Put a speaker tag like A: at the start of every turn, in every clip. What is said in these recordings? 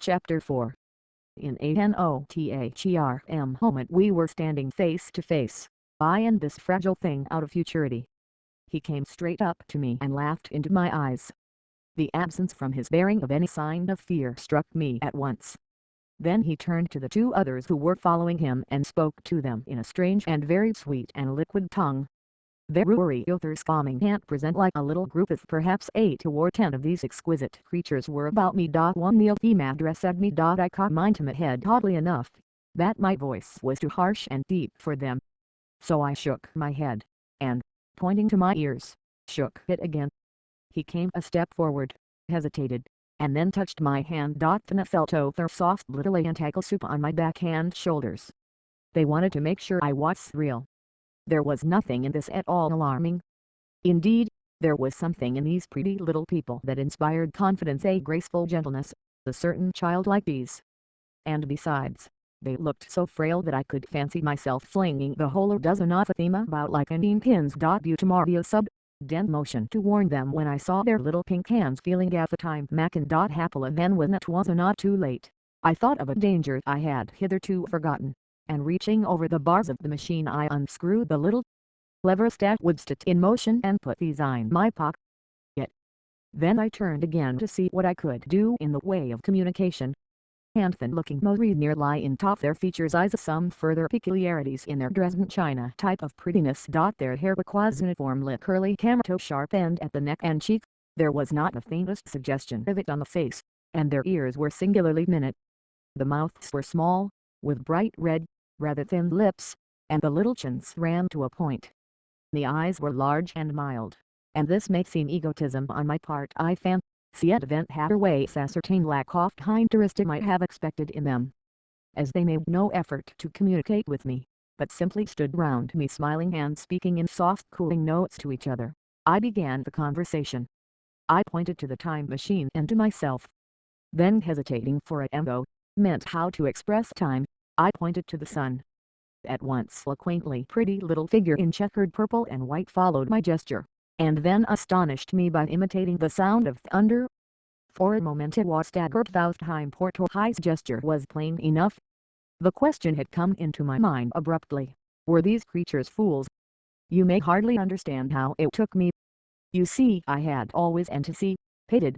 A: Chapter 4. In a NOTHERM moment we were standing face to face, I and this fragile thing out of futurity. He came straight up to me and laughed into my eyes. The absence from his bearing of any sign of fear struck me at once. Then he turned to the two others who were following him and spoke to them in a strange and very sweet and liquid tongue. The Rury-Ilthers-Bombing can't present like a little group of perhaps 8 or 10 of these exquisite creatures were about me. One Neil addressed me. I cocked my intimate head oddly enough, that my voice was too harsh and deep for them. So I shook my head, and, pointing to my ears, shook it again. He came a step forward, hesitated, and then touched my hand. Then I felt their soft little tentacle soup on my backhand shoulders. They wanted to make sure I was real. There was nothing in this at all alarming. Indeed, there was something in these pretty little people that inspired confidence, a graceful gentleness, a certain childlike ease. And besides, they looked so frail that I could fancy myself flinging the whole dozen of them about like 18 pins. Due to Mario den motion to warn them when I saw their little pink hands feeling at the time mackin'. Happily then when it was not too late, I thought of a danger I had hitherto forgotten, and reaching over the bars of the machine I unscrewed the little lever that would set in motion and put these in my pocket. Then I turned again to see what I could do in the way of communication. And then looking more nearly in top their features I saw some further peculiarities in their Dresden China type of prettiness. Their hair was uniformly curly camato sharp end at the neck and cheek, there was not the faintest suggestion of it on the face, and their ears were singularly minute. The mouths were small, with bright red, rather thin lips, and the little chins ran to a point. The eyes were large and mild, and this may seem egotism on my part I fancy it event had a way a certain lack of characteristic might have expected in them. As they made no effort to communicate with me, but simply stood round me smiling and speaking in soft cooling notes to each other, I began the conversation. I pointed to the time machine and to myself. Then hesitating for a meant how to express time, I pointed to the sun. At once a quaintly pretty little figure in checkered purple and white followed my gesture, and then astonished me by imitating the sound of thunder. For a moment it was staggered without time Portohi's gesture was plain enough. The question had come into my mind abruptly, were these creatures fools? You may hardly understand how it took me. You see, I had always anticipated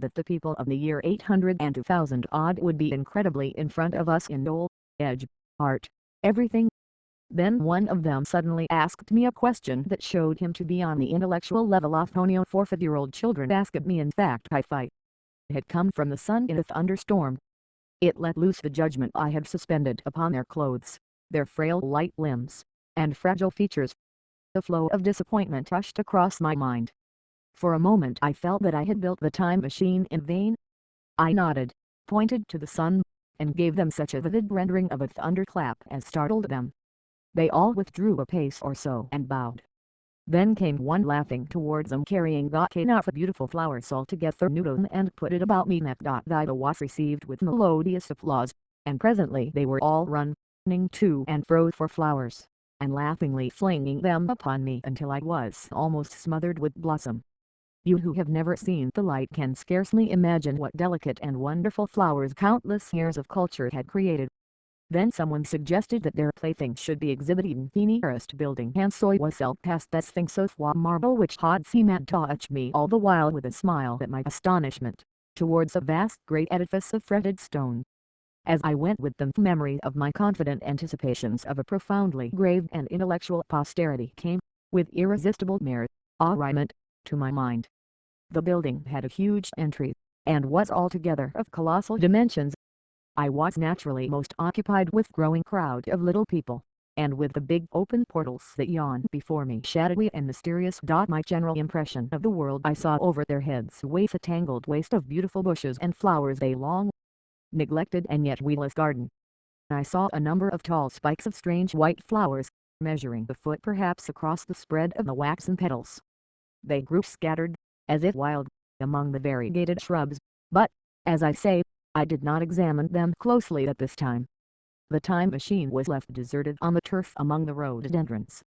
A: that the people of the year 800 and 2000 odd would be incredibly in front of us in knowledge, edge, art, everything. Then one of them suddenly asked me a question that showed him to be on the intellectual level of only 4-5-year-old children asked me. In fact I had come from the sun in a thunderstorm. It let loose the judgment I had suspended upon their clothes, their frail light limbs, and fragile features. The flow of disappointment rushed across my mind. For a moment I felt that I had built the time machine in vain. I nodded, pointed to the sun, and gave them such a vivid rendering of a thunderclap as startled them. They all withdrew a pace or so and bowed. Then came one laughing towards them carrying the cane of beautiful flowers altogether new and put it about me. That was received with melodious applause, and presently they were all running to and fro for flowers, and laughingly flinging them upon me until I was almost smothered with blossom. You who have never seen the like can scarcely imagine what delicate and wonderful flowers countless years of culture had created. Then someone suggested that their plaything should be exhibited in the nearest building, and so I was past that sphinx of marble which had seemed to touch me all the while with a smile at my astonishment, towards a vast great edifice of fretted stone. As I went with them, the memory of my confident anticipations of a profoundly grave and intellectual posterity came, with irresistible merriment, to my mind. The building had a huge entry, and was altogether of colossal dimensions. I was naturally most occupied with growing crowd of little people, and with the big open portals that yawned before me shadowy and mysterious. My general impression of the world I saw over their heads was a tangled waste of beautiful bushes and flowers, a long, neglected and yet weedless garden. I saw a number of tall spikes of strange white flowers, measuring a foot perhaps across the spread of the waxen petals. They grew scattered, as if wild, among the variegated shrubs, but, as I say, I did not examine them closely at this time. The time machine was left deserted on the turf among the rhododendrons.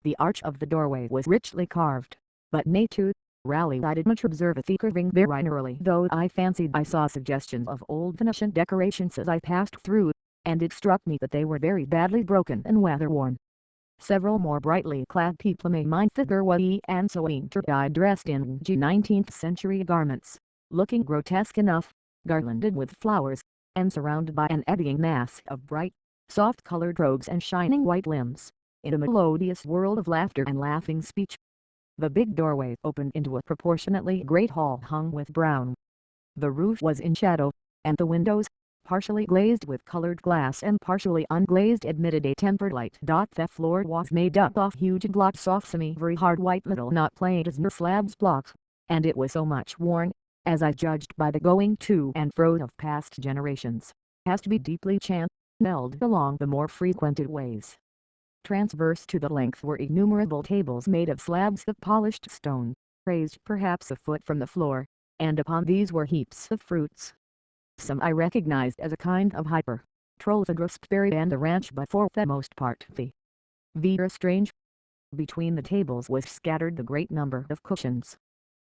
A: The arch of the doorway was richly carved, but nay too, Rally I did much observe a curving very though I fancied I saw suggestions of old Venetian decorations as I passed through, and it struck me that they were very badly broken and weather-worn. Several more brightly clad people made my figure witty and so I dressed in 19th century garments, looking grotesque enough, garlanded with flowers, and surrounded by an eddying mass of bright, soft-colored robes and shining white limbs, in a melodious world of laughter and laughing speech. The big doorway opened into a proportionately great hall hung with brown. The roof was in shadow, and the windows, partially glazed with colored glass and partially unglazed, admitted a tempered light. The floor was made up of huge blocks of very hard white metal not plain as slabs blocks, and it was so much worn, as I judged by the going to and fro of past generations, as to be deeply channeled along the more frequented ways. Transverse to the length were innumerable tables made of slabs of polished stone, raised perhaps a foot from the floor, and upon these were heaps of fruits. Some I recognized as a kind of hyper, trollifagrosberry and the ranch, but for the most part very strange. Between the tables was scattered the great number of cushions.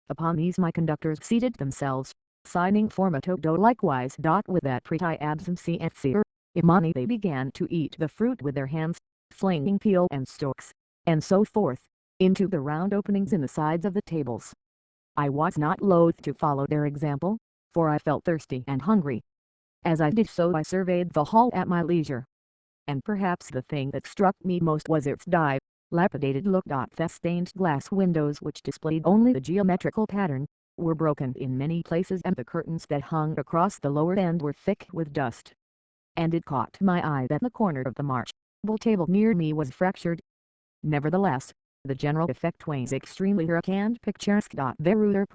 A: Upon these my conductors seated themselves, signing for metodo likewise. With that pretty absence and ceremony they began to eat the fruit with their hands, flinging peel and stalks, and so forth, into the round openings in the sides of the tables. I was not loath to follow their example, for I felt thirsty and hungry. As I did so I surveyed the hall at my leisure. And perhaps the thing that struck me most was its dilapidated look. The stained glass windows, which displayed only the geometrical pattern, were broken in many places, and the curtains that hung across the lower end were thick with dust. And it caught my eye that the corner of the marble table near me was fractured. Nevertheless, the general effect was extremely heroic and picturesque. There were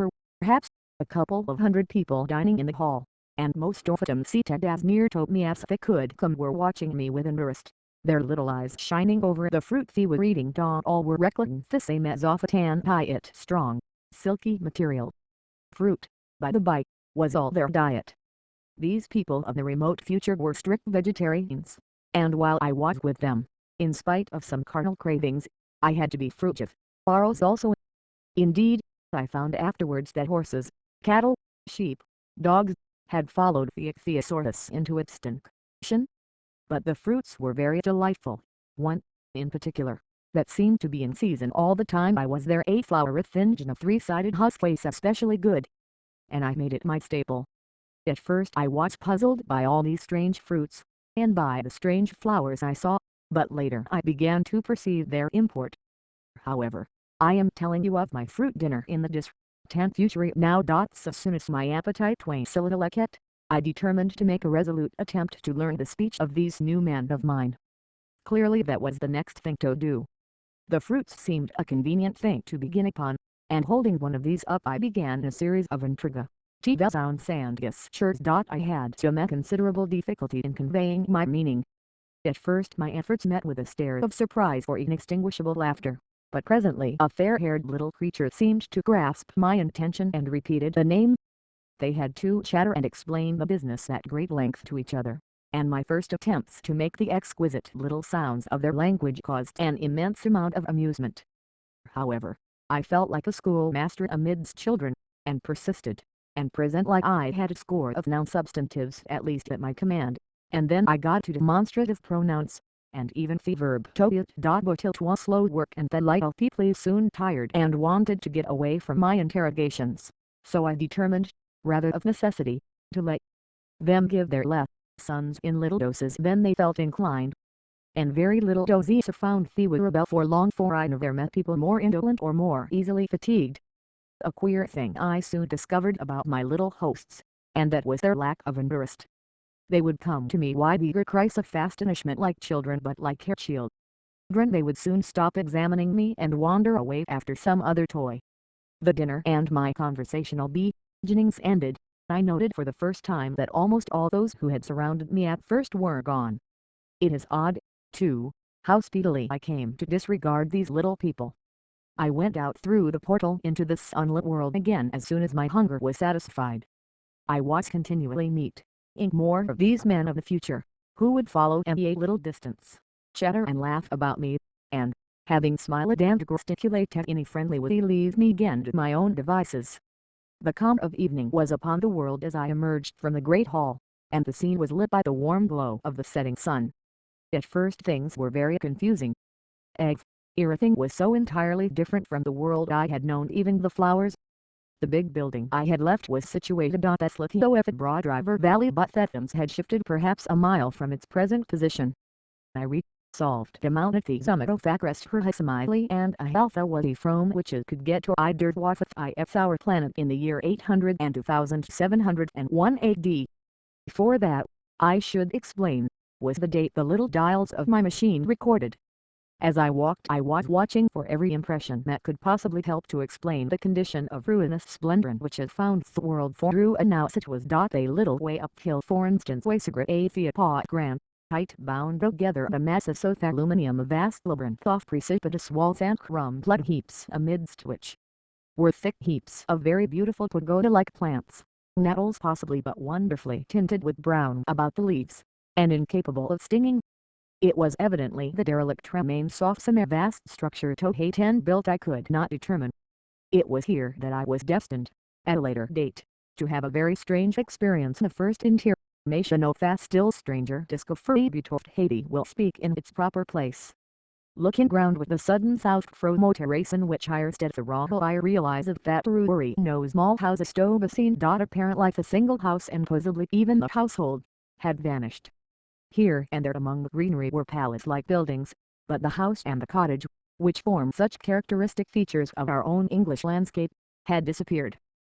A: perhaps a couple of hundred people dining in the hall, and most of them seated as near to me as they could come were watching me with interest, their little eyes shining over the fruit they were eating. All were reclining the same as off a tan-it strong, silky material. Fruit, by the by, was all their diet. These people of the remote future were strict vegetarians, and while I was with them, in spite of some carnal cravings, I had to be frugivorous also. Indeed, I found afterwards that horses, cattle, sheep, dogs, had followed the ichthyosaurus into extinction. But the fruits were very delightful. One, in particular, that seemed to be in season all the time I was there, a flowery engine of three-sided husk, was especially good, and I made it my staple. At first I was puzzled by all these strange fruits, and by the strange flowers I saw, but later I began to perceive their import. However, I am telling you of my fruit dinner in the distant future now. As soon as my appetite was a little acute, I determined to make a resolute attempt to learn the speech of these new men of mine. Clearly that was the next thing to do. The fruits seemed a convenient thing to begin upon, and holding one of these up I began a series of sounds and gestures. I had some considerable difficulty in conveying my meaning. At first my efforts met with a stare of surprise or inextinguishable laughter, but presently a fair-haired little creature seemed to grasp my intention and repeated a name. They had to chatter and explain the business at great length to each other, and my first attempts to make the exquisite little sounds of their language caused an immense amount of amusement. However, I felt like a schoolmaster amidst children, and persisted, and presently I had a score of noun substantives at least at my command, and then I got to demonstrative pronouns, and even the verb to it. But it was slow work, and the little people soon tired and wanted to get away from my interrogations, so I determined, rather of necessity, to let them give their lessons in little doses than they felt inclined. And very little doses found they would rebel for long, for I never met people more indolent or more easily fatigued. A queer thing I soon discovered about my little hosts, and that was their lack of interest. They would come to me with eager cries of astonishment like children, but like children they would soon stop examining me and wander away after some other toy. The dinner and my conversational beginnings ended, I noted for the first time that almost all those who had surrounded me at first were gone. It is odd, too, how speedily I came to disregard these little people. I went out through the portal into the sunlit world again as soon as my hunger was satisfied. I was continually meeting more of these men of the future, who would follow at a little distance, chatter and laugh about me, and, Having smiled and gesticulated in a friendly way, leaves me again to my own devices. The calm of evening was upon the world as I emerged from the great hall, and the scene was lit by the warm glow of the setting sun. At first things were very confusing. Everything was so entirely different from the world I had known, even the flowers. The big building I had left was situated on the Broad River Valley, but Thetham's had shifted perhaps a mile from its present position. I resolved to mount at the summit of Facrest Hurhasmiley, and a alpha was a from which it could get to Iderwath if our planet in the year 800 and 2701 AD. Before that, I should explain, was the date the little dials of my machine recorded. As I walked, I was watching for every impression that could possibly help to explain the condition of ruinous splendor which had found the world. For announced it was a little way uphill, for instance, Wasigret Athea Grand, tight bound together a mass of soft aluminium, a vast labyrinth of precipitous walls and crumbling heaps, amidst which were thick heaps of very beautiful pagoda-like plants, nettles possibly but wonderfully tinted with brown about the leaves, and incapable of stinging. It was evidently the derelict remains of some vast structure Tohaten built. I could not determine. It was here that I was destined, at a later date, to have a very strange experience. The first intimation of a still stranger discovery betrothed Haiti will speak in its proper place. Looking round with the sudden south from terrace in which I stood the Rahel, I realized that Ruri no small house stove a scene. Apparent like a single house, and possibly even the household had vanished. Here and there among the greenery were palace-like buildings, but the house and the cottage, which form such characteristic features of our own English landscape, had disappeared.